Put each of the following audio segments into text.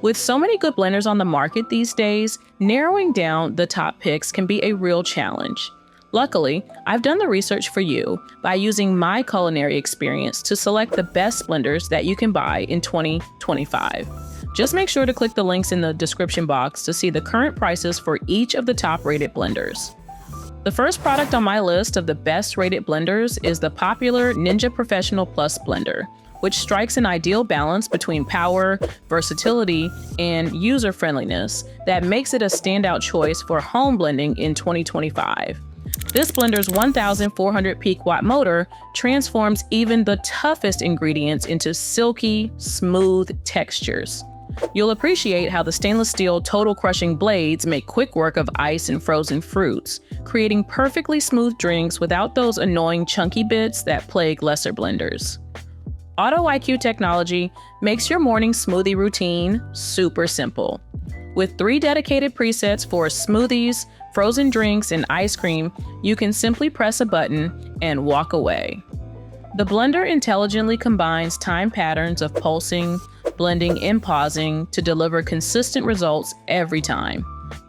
With so many good blenders on the market these days, narrowing down the top picks can be a real challenge. Luckily, I've done the research for you by using my culinary experience to select the best blenders that you can buy in 2025. Just make sure to click the links in the description box to see the current prices for each of the top-rated blenders. The first product on my list of the best-rated blenders is the popular Ninja Professional Plus blender, which strikes an ideal balance between power, versatility, and user-friendliness that makes it a standout choice for home blending in 2025. This blender's 1,400 peak watt motor transforms even the toughest ingredients into silky, smooth textures. You'll appreciate how the stainless steel total crushing blades make quick work of ice and frozen fruits, creating perfectly smooth drinks without those annoying chunky bits that plague lesser blenders. Auto IQ technology makes your morning smoothie routine super simple. With 3 dedicated presets for smoothies, frozen drinks, and ice cream, you can simply press a button and walk away. The blender intelligently combines time patterns of pulsing, blending, and pausing to deliver consistent results every time.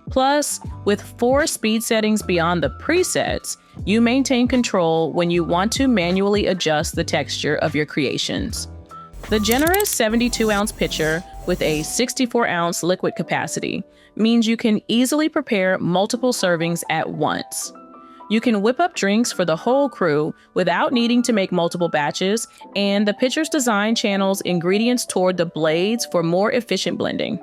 Plus, with 4 speed settings beyond the presets, you maintain control when you want to manually adjust the texture of your creations. The generous 72-ounce pitcher with a 64-ounce liquid capacity means you can easily prepare multiple servings at once. You can whip up drinks for the whole crew without needing to make multiple batches, and the pitcher's design channels ingredients toward the blades for more efficient blending.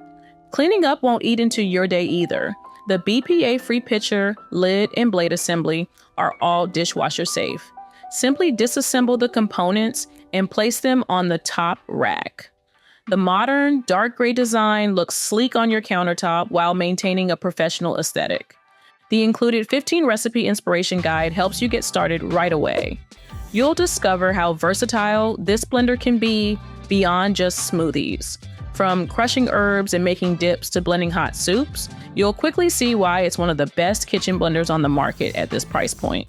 Cleaning up won't eat into your day either. The BPA-free pitcher, lid, and blade assembly are all dishwasher safe. Simply disassemble the components and place them on the top rack. The modern, dark gray design looks sleek on your countertop while maintaining a professional aesthetic. The included 15-recipe inspiration guide helps you get started right away. You'll discover how versatile this blender can be beyond just smoothies. From crushing herbs and making dips to blending hot soups, you'll quickly see why it's one of the best kitchen blenders on the market at this price point.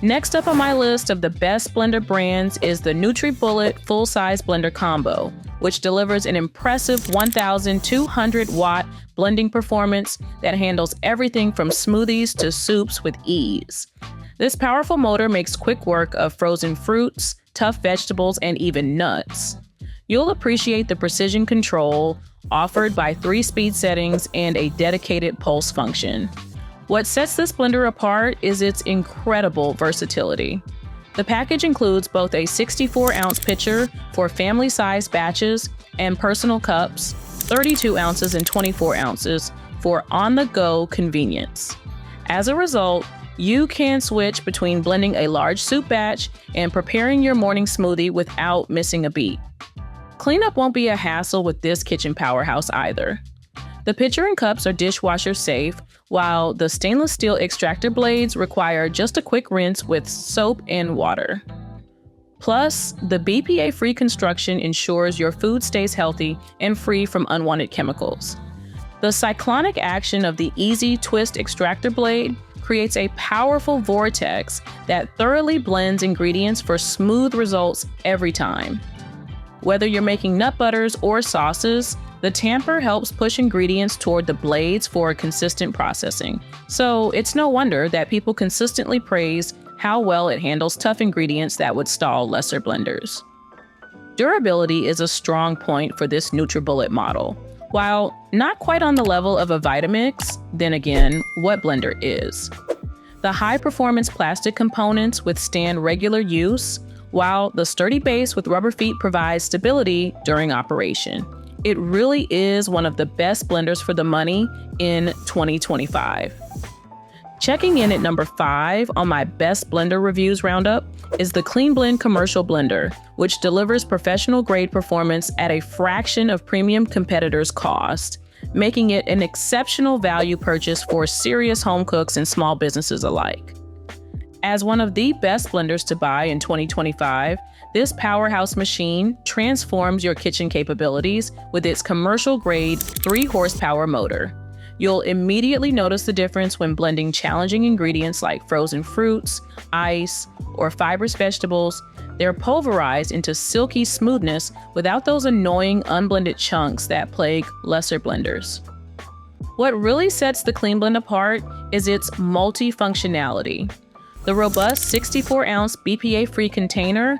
Next up on my list of the best blender brands is the Nutribullet full-size blender combo, which delivers an impressive 1,200 watt blending performance that handles everything from smoothies to soups with ease. This powerful motor makes quick work of frozen fruits, tough vegetables, and even nuts. You'll appreciate the precision control offered by 3 speed settings and a dedicated pulse function. What sets this blender apart is its incredible versatility. The package includes both a 64-ounce pitcher for family-sized batches and personal cups, 32 ounces and 24 ounces for on-the-go convenience. As a result, you can switch between blending a large soup batch and preparing your morning smoothie without missing a beat. Cleanup won't be a hassle with this kitchen powerhouse either. The pitcher and cups are dishwasher safe, while the stainless steel extractor blades require just a quick rinse with soap and water. Plus, the BPA-free construction ensures your food stays healthy and free from unwanted chemicals. The cyclonic action of the easy twist extractor blade creates a powerful vortex that thoroughly blends ingredients for smooth results every time. Whether you're making nut butters or sauces, the tamper helps push ingredients toward the blades for consistent processing. So it's no wonder that people consistently praise how well it handles tough ingredients that would stall lesser blenders. Durability is a strong point for this Nutribullet model. While not quite on the level of a Vitamix, then again, what blender is? The high-performance plastic components withstand regular use, while the sturdy base with rubber feet provides stability during operation. It really is one of the best blenders for the money in 2025. Checking in at number 5 on my best blender reviews roundup is the Cleanblend commercial blender, which delivers professional grade performance at a fraction of premium competitors' cost, making it an exceptional value purchase for serious home cooks and small businesses alike. As one of the best blenders to buy in 2025, this powerhouse machine transforms your kitchen capabilities with its commercial-grade 3-horsepower motor. You'll immediately notice the difference when blending challenging ingredients like frozen fruits, ice, or fibrous vegetables, They're pulverized into silky smoothness without those annoying unblended chunks that plague lesser blenders. What really sets the Cleanblend apart is its multifunctionality. The robust 64-ounce BPA-free container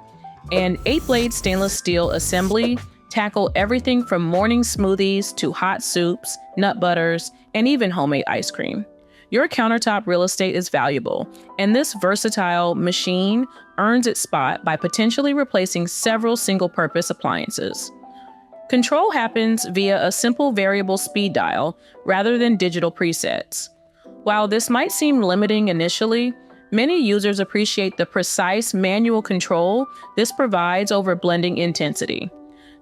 and 8-blade stainless steel assembly tackle everything from morning smoothies to hot soups, nut butters, and even homemade ice cream. Your countertop real estate is valuable, and this versatile machine earns its spot by potentially replacing several single-purpose appliances. Control happens via a simple variable speed dial rather than digital presets. While this might seem limiting initially, many users appreciate the precise manual control this provides over blending intensity.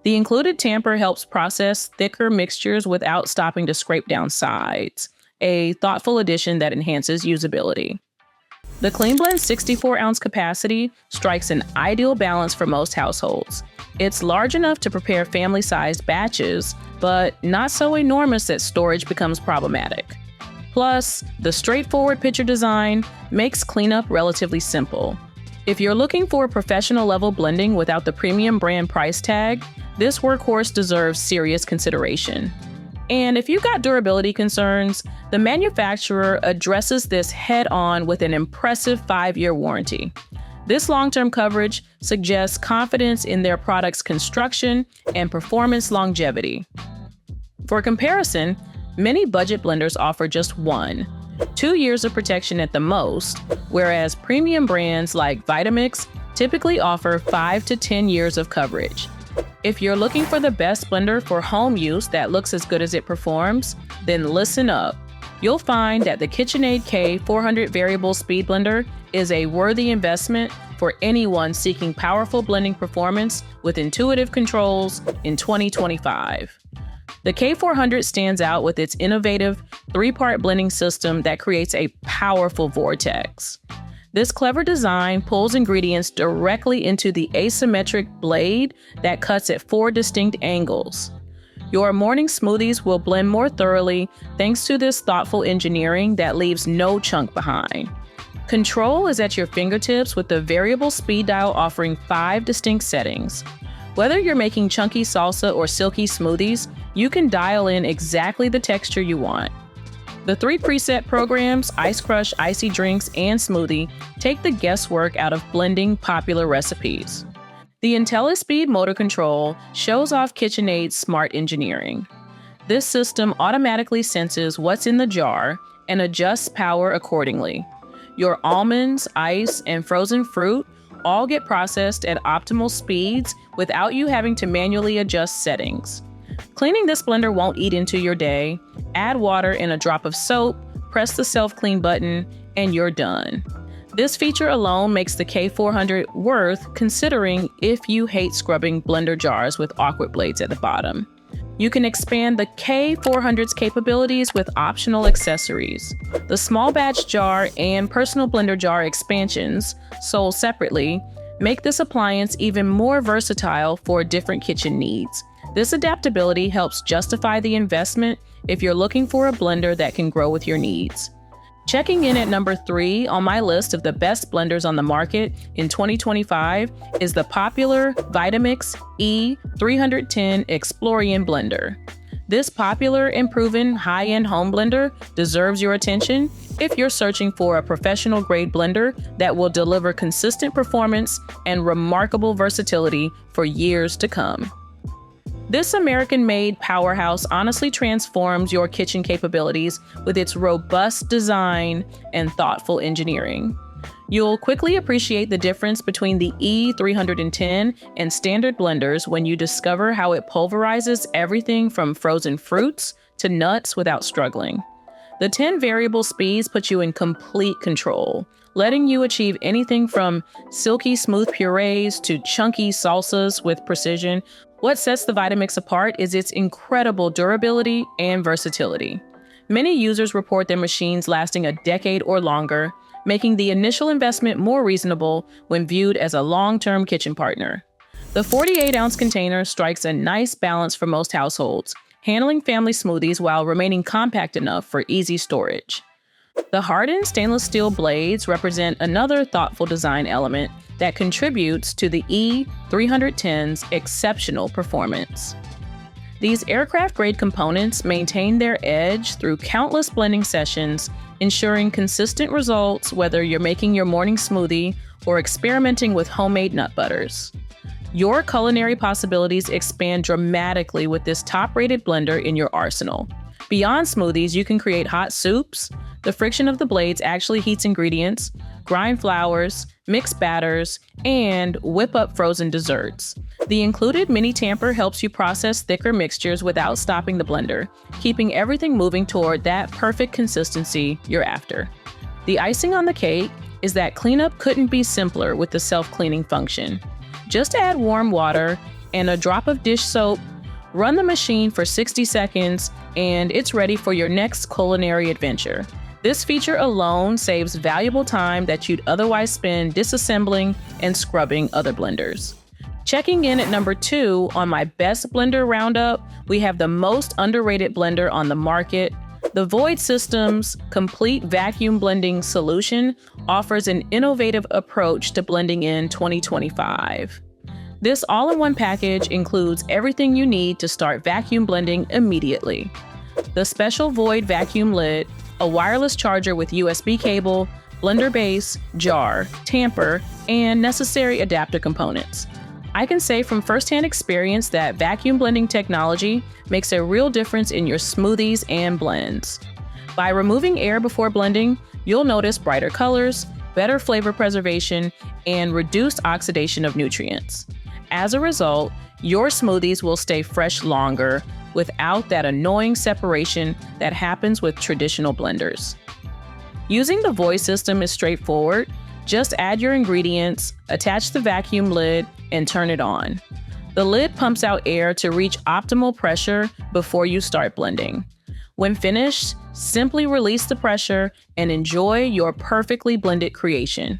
The included tamper helps process thicker mixtures without stopping to scrape down sides, a thoughtful addition that enhances usability. The Cleanblend's 64-ounce capacity strikes an ideal balance for most households. It's large enough to prepare family-sized batches, but not so enormous that storage becomes problematic. Plus, the straightforward picture design makes cleanup relatively simple. If you're looking for professional-level blending without the premium brand price tag, this workhorse deserves serious consideration. And if you've got durability concerns, the manufacturer addresses this head-on with an impressive 5-year warranty. This long-term coverage suggests confidence in their product's construction and performance longevity. For comparison, many budget blenders offer just 1-2 years of protection at the most, whereas premium brands like Vitamix typically offer 5 to 10 years of coverage. If you're looking for the best blender for home use that looks as good as it performs, then listen up. You'll find that the KitchenAid K400 Variable Speed Blender is a worthy investment for anyone seeking powerful blending performance with intuitive controls in 2025. The K400 stands out with its innovative 3-part blending system that creates a powerful vortex. This clever design pulls ingredients directly into the asymmetric blade that cuts at 4 distinct angles. Your morning smoothies will blend more thoroughly thanks to this thoughtful engineering that leaves no chunk behind. Control is at your fingertips with the variable speed dial offering 5 distinct settings. Whether you're making chunky salsa or silky smoothies, you can dial in exactly the texture you want. The 3 preset programs, Ice Crush, Icy Drinks, and Smoothie, take the guesswork out of blending popular recipes. The IntelliSpeed motor control shows off KitchenAid's smart engineering. This system automatically senses what's in the jar and adjusts power accordingly. Your almonds, ice, and frozen fruit all get processed at optimal speeds without you having to manually adjust settings. Cleaning this blender won't eat into your day. Add water and a drop of soap, press the self-clean button, and you're done. This feature alone makes the K400 worth considering if you hate scrubbing blender jars with awkward blades at the bottom. You can expand the K400's capabilities with optional accessories. The small batch jar and personal blender jar expansions, sold separately, make this appliance even more versatile for different kitchen needs. This adaptability helps justify the investment if you're looking for a blender that can grow with your needs. Checking in at number 3 on my list of the best blenders on the market in 2025 is the popular Vitamix E310 Explorian blender. This popular and proven high-end home blender deserves your attention if you're searching for a professional-grade blender that will deliver consistent performance and remarkable versatility for years to come. This American-made powerhouse honestly transforms your kitchen capabilities with its robust design and thoughtful engineering. You'll quickly appreciate the difference between the E310 and standard blenders when you discover how it pulverizes everything from frozen fruits to nuts without struggling. The 10 variable speeds put you in complete control, letting you achieve anything from silky smooth purees to chunky salsas with precision. What sets the Vitamix apart is its incredible durability and versatility. Many users report their machines lasting a decade or longer, making the initial investment more reasonable when viewed as a long-term kitchen partner. The 48-ounce container strikes a nice balance for most households, handling family smoothies while remaining compact enough for easy storage. The hardened stainless steel blades represent another thoughtful design element that contributes to the E310's exceptional performance. These aircraft-grade components maintain their edge through countless blending sessions, ensuring consistent results whether you're making your morning smoothie or experimenting with homemade nut butters. Your culinary possibilities expand dramatically with this top-rated blender in your arsenal. Beyond smoothies, you can create hot soups. The friction of the blades actually heats ingredients, grind flours, mix batters, and whip up frozen desserts. The included mini tamper helps you process thicker mixtures without stopping the blender, keeping everything moving toward that perfect consistency you're after. The icing on the cake is that cleanup couldn't be simpler with the self-cleaning function. Just add warm water and a drop of dish soap, run the machine for 60 seconds, and it's ready for your next culinary adventure. This feature alone saves valuable time that you'd otherwise spend disassembling and scrubbing other blenders. Checking in at number 2 on my best blender roundup, we have the most underrated blender on the market. The Void Systems Complete Vacuum Blending Solution offers an innovative approach to blending in 2025. This all-in-one package includes everything you need to start vacuum blending immediately. The special Void vacuum lid, a wireless charger with USB cable, blender base, jar, tamper, and necessary adapter components. I can say from firsthand experience that vacuum blending technology makes a real difference in your smoothies and blends. By removing air before blending, you'll notice brighter colors, better flavor preservation, and reduced oxidation of nutrients. As a result, your smoothies will stay fresh longer without that annoying separation that happens with traditional blenders. Using the Void system is straightforward. Just add your ingredients, attach the vacuum lid, and turn it on. The lid pumps out air to reach optimal pressure before you start blending. When finished, simply release the pressure and enjoy your perfectly blended creation.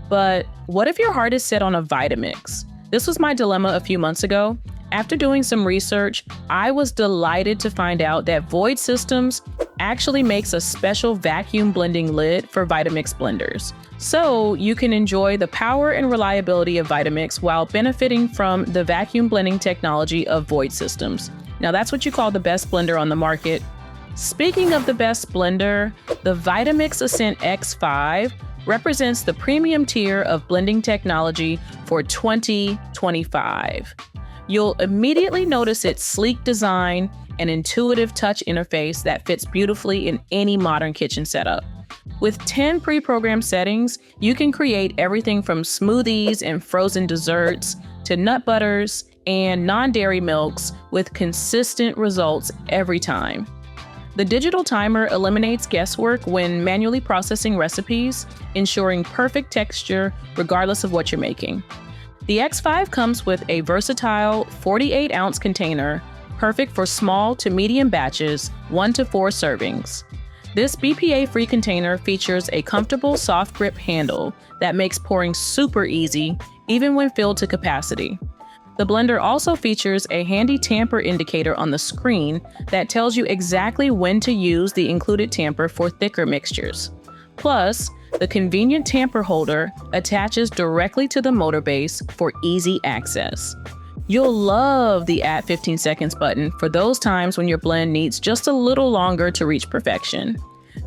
But what if your heart is set on a Vitamix? This was my dilemma a few months ago. After doing some research, I was delighted to find out that Void Systems actually makes a special vacuum blending lid for Vitamix blenders. So you can enjoy the power and reliability of Vitamix while benefiting from the vacuum blending technology of Void Systems. Now that's what you call the best blender on the market. Speaking of the best blender, the Vitamix Ascent X5 represents the premium tier of blending technology for 2025. You'll immediately notice its sleek design and intuitive touch interface that fits beautifully in any modern kitchen setup. With 10 pre-programmed settings, you can create everything from smoothies and frozen desserts to nut butters and non-dairy milks with consistent results every time. The digital timer eliminates guesswork when manually processing recipes, ensuring perfect texture regardless of what you're making. The X5 comes with a versatile 48-ounce container, perfect for small to medium batches, 1 to 4 servings. This BPA-free container features a comfortable soft grip handle that makes pouring super easy, even when filled to capacity. The blender also features a handy tamper indicator on the screen that tells you exactly when to use the included tamper for thicker mixtures. Plus, the convenient tamper holder attaches directly to the motor base for easy access. You'll love the Add 15 seconds button for those times when your blend needs just a little longer to reach perfection.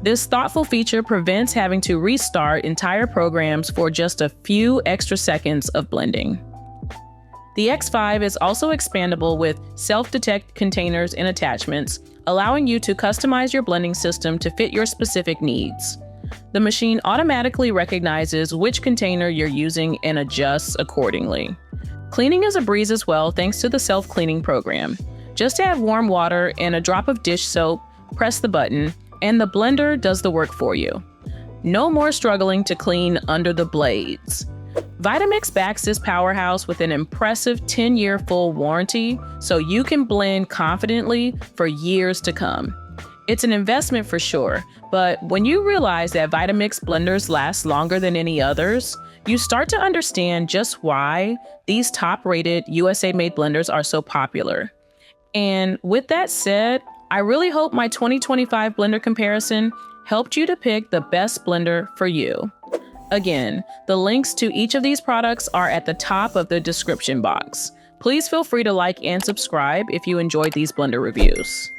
This thoughtful feature prevents having to restart entire programs for just a few extra seconds of blending. The X5 is also expandable with self-detect containers and attachments, allowing you to customize your blending system to fit your specific needs. The machine automatically recognizes which container you're using and adjusts accordingly. Cleaning is a breeze as well thanks to the self-cleaning program. Just add warm water and a drop of dish soap, press the button, and the blender does the work for you. No more struggling to clean under the blades. Vitamix backs this powerhouse with an impressive 10-year full warranty, so you can blend confidently for years to come. It's an investment for sure, but when you realize that Vitamix blenders last longer than any others, you start to understand just why these top-rated USA-made blenders are so popular. And with that said, I really hope my 2025 blender comparison helped you to pick the best blender for you. Again, the links to each of these products are at the top of the description box. Please feel free to like and subscribe if you enjoyed these blender reviews.